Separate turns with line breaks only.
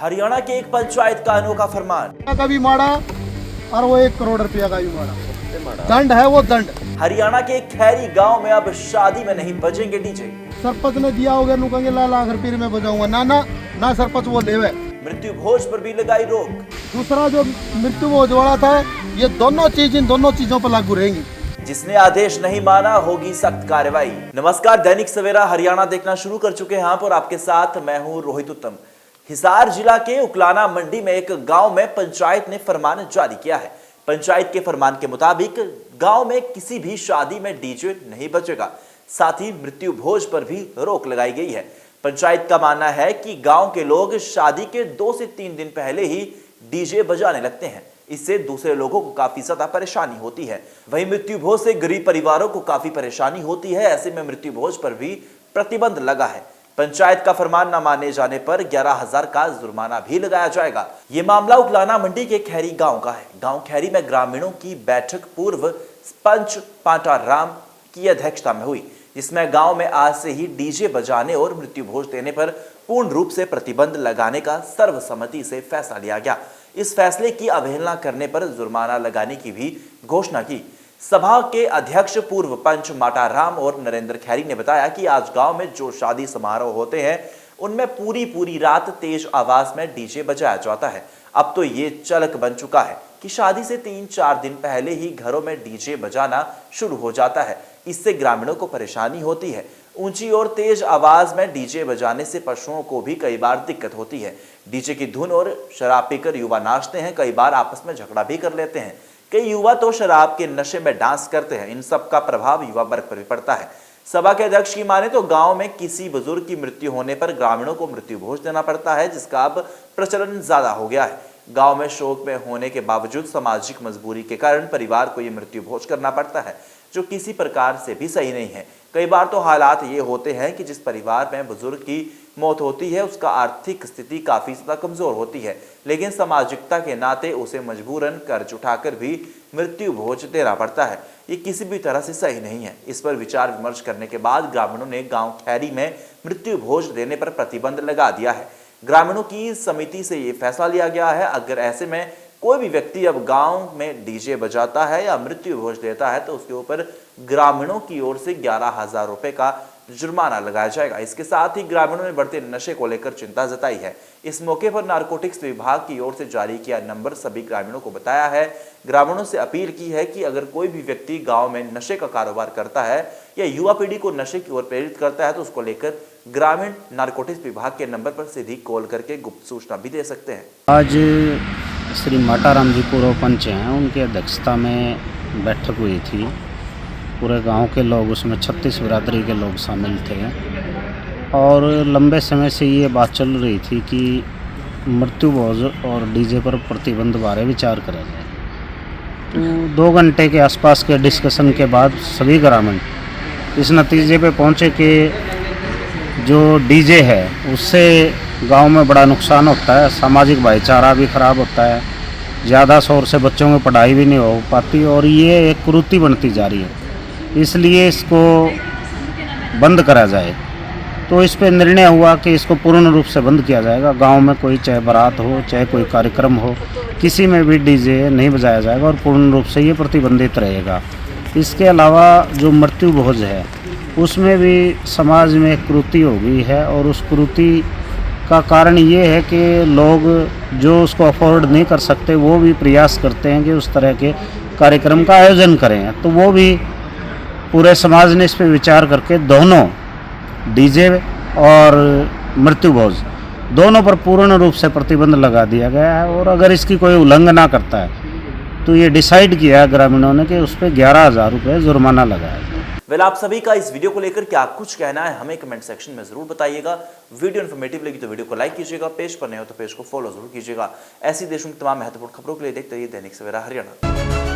हरियाणा के एक पंचायत का अनोखा फरमान।
का भी माड़ा और वो 1 करोड़ रुपया का भी माड़ा दंड है, वो दंड।
हरियाणा के एक खैरी गांव में अब शादी में नहीं बजेंगे डीजे।
सरपंच ने दिया होगा नु कहेंगे लाख रुपये में बजाऊंगा, ना ना ना सरपंच वो लेवे।
मृत्यु भोज पर भी लगाई रोक।
दूसरा जो मृत्यु भोज वाला था, ये दोनों चीज इन दोनों चीजों पर लागू रहेंगी।
जिसने आदेश नहीं माना होगी सख्त कार्रवाई। नमस्कार, दैनिक सवेरा हरियाणा देखना शुरू कर चुके हैं आप और आपके साथ मैं हूं रोहित उत्तम। हिसार जिला के उकलाना मंडी में एक गांव में पंचायत ने फरमान जारी किया है। पंचायत के फरमान के मुताबिक गांव में किसी भी शादी में डीजे नहीं बजेगा, साथ ही मृत्यु भोज पर भी रोक लगाई गई है। पंचायत का मानना है कि गांव के लोग शादी के 2 से 3 दिन पहले ही डीजे बजाने लगते हैं। इससे दूसरे लोगों को काफी ज्यादा परेशानी होती है। वहीं मृत्यु भोज से गरीब परिवारों को काफी परेशानी होती है। ऐसे में मृत्यु भोज पर भी प्रतिबंध लगा है। पंचायत का फरमान न मानने जाने पर 11,000 का जुर्माना भी लगाया जाएगा। ये मामला उकलाना मंडी के खैरी गांव का है। गांव खैरी में ग्रामीणों की बैठक पूर्व पंच पाटा राम की अध्यक्षता में हुई, जिसमें गांव में आज से ही डीजे बजाने और मृत्यु भोज देने पर पूर्ण रूप से प्रतिबंध लगाने का सर्वसम्मति से फैसला लिया गया। इस फैसले की अवहेलना करने पर जुर्माना लगाने की भी घोषणा की। सभा के अध्यक्ष पूर्व पंच माटाराम और नरेंद्र खैरी ने बताया कि आज गांव में जो शादी समारोह होते हैं उनमें पूरी रात तेज आवाज में डीजे बजाया जाता है। अब तो ये चलक बन चुका है कि शादी से 3-4 दिन पहले ही घरों में डीजे बजाना शुरू हो जाता है। इससे ग्रामीणों को परेशानी होती है। ऊंची और तेज आवाज में डीजे बजाने से पशुओं को भी कई बार दिक्कत होती है। डीजे की धुन और शराब पीकर युवा नाचते हैं, कई बार आपस में झगड़ा भी कर लेते हैं। कई युवा तो शराब के नशे में डांस करते हैं। इन सब का प्रभाव युवा वर्ग पर भी पड़ता है। सभा के अध्यक्ष की माने तो गांव में किसी बुजुर्ग की मृत्यु होने पर ग्रामीणों को मृत्यु भोज देना पड़ता है, जिसका अब प्रचलन ज्यादा हो गया है। गांव में शोक में होने के बावजूद सामाजिक मजबूरी के कारण परिवार को ये मृत्यु भोज करना पड़ता है, जो किसी प्रकार से भी सही नहीं है। कई बार तो हालात ये होते हैं कि जिस परिवार में बुजुर्ग की मौत होती है उसका आर्थिक स्थिति काफी ज्यादा कमजोर होती है, लेकिन सामाजिकता के नाते उसे मजबूरन कर्ज उठाकर भी मृत्यु भोज देना पड़ता है। ये किसी भी तरह से सही नहीं है। इस पर विचार विमर्श करने के बाद ग्रामीणों ने गांव खैरी में मृत्यु भोज देने पर प्रतिबंध लगा दिया है। ग्रामीणों की समिति से ये फैसला लिया गया है। अगर ऐसे में कोई भी व्यक्ति अब गांव में डीजे बजाता है या मृत्यु भोज देता है तो उसके ऊपर ग्रामीणों की ओर से 11,000 रुपए का जुर्माना लगाया जाएगा। इसके साथ ही ग्रामीणों ने बढ़ते नशे को लेकर चिंता जताई है। इस मौके पर नारकोटिक्स विभाग की ओर से जारी किया नंबर सभी ग्रामीणों को बताया है। ग्रामीणों से अपील की है कि अगर कोई भी व्यक्ति गांव में नशे का कारोबार करता है या युवा पीढ़ी को नशे की ओर प्रेरित करता है तो उसको लेकर ग्रामीण नारकोटिक्स विभाग के नंबर पर सीधी कॉल करके गुप्त सूचना भी दे सकते हैं।
आज श्री माटाराम जी पूर्व पंच हैं, उनकी अध्यक्षता में बैठक हुई थी। पूरे गांव के लोग, उसमें 36 बिरादरी के लोग शामिल थे और लंबे समय से ये बात चल रही थी कि मृत्यु भोज और डीजे पर प्रतिबंध बारे विचार करा जाए। तो 2 घंटे के आसपास के डिस्कशन के बाद सभी ग्रामीण इस नतीजे पे पहुंचे कि जो डीजे है उससे गांव में बड़ा नुकसान होता है, सामाजिक भाईचारा भी ख़राब होता है, ज़्यादा शोर से बच्चों में पढ़ाई भी नहीं हो पाती और ये एक कुरीति बनती जा रही है। इसलिए इसको बंद करा जाए। तो इस पे निर्णय हुआ कि इसको पूर्ण रूप से बंद किया जाएगा। गांव में कोई चाहे बारात हो चाहे कोई कार्यक्रम हो, किसी में भी डीजे नहीं बजाया जाएगा और पूर्ण रूप से ये प्रतिबंधित रहेगा। इसके अलावा जो मृत्यु भोज है उसमें भी समाज में एक कुरीति हो गई है और उस कुरीति का कारण ये है कि लोग जो उसको अफोर्ड नहीं कर सकते वो भी प्रयास करते हैं कि उस तरह के कार्यक्रम का आयोजन करें। तो वो भी पूरे समाज ने इस पर विचार करके दोनों डीजे और मृत्यु भोज दोनों पर पूर्ण रूप से प्रतिबंध लगा दिया गया है और अगर इसकी कोई उल्लंघना करता है तो ये डिसाइड किया ग्रामीणों ने कि उस पर 11,000 रुपये जुर्माना लगाया जाए।
वेल, आप सभी का इस वीडियो को लेकर क्या कुछ कहना है हमें कमेंट सेक्शन में जरूर बताइएगा। वीडियो इन्फॉर्मेटिव लगी तो वीडियो को लाइक कीजिएगा, पेज पर नए हो तो पेज को फॉलो जरूर कीजिएगा। ऐसी देशों की तमाम महत्वपूर्ण खबरों के लिए देखते रहिए दैनिक सवेरा हरियाणा।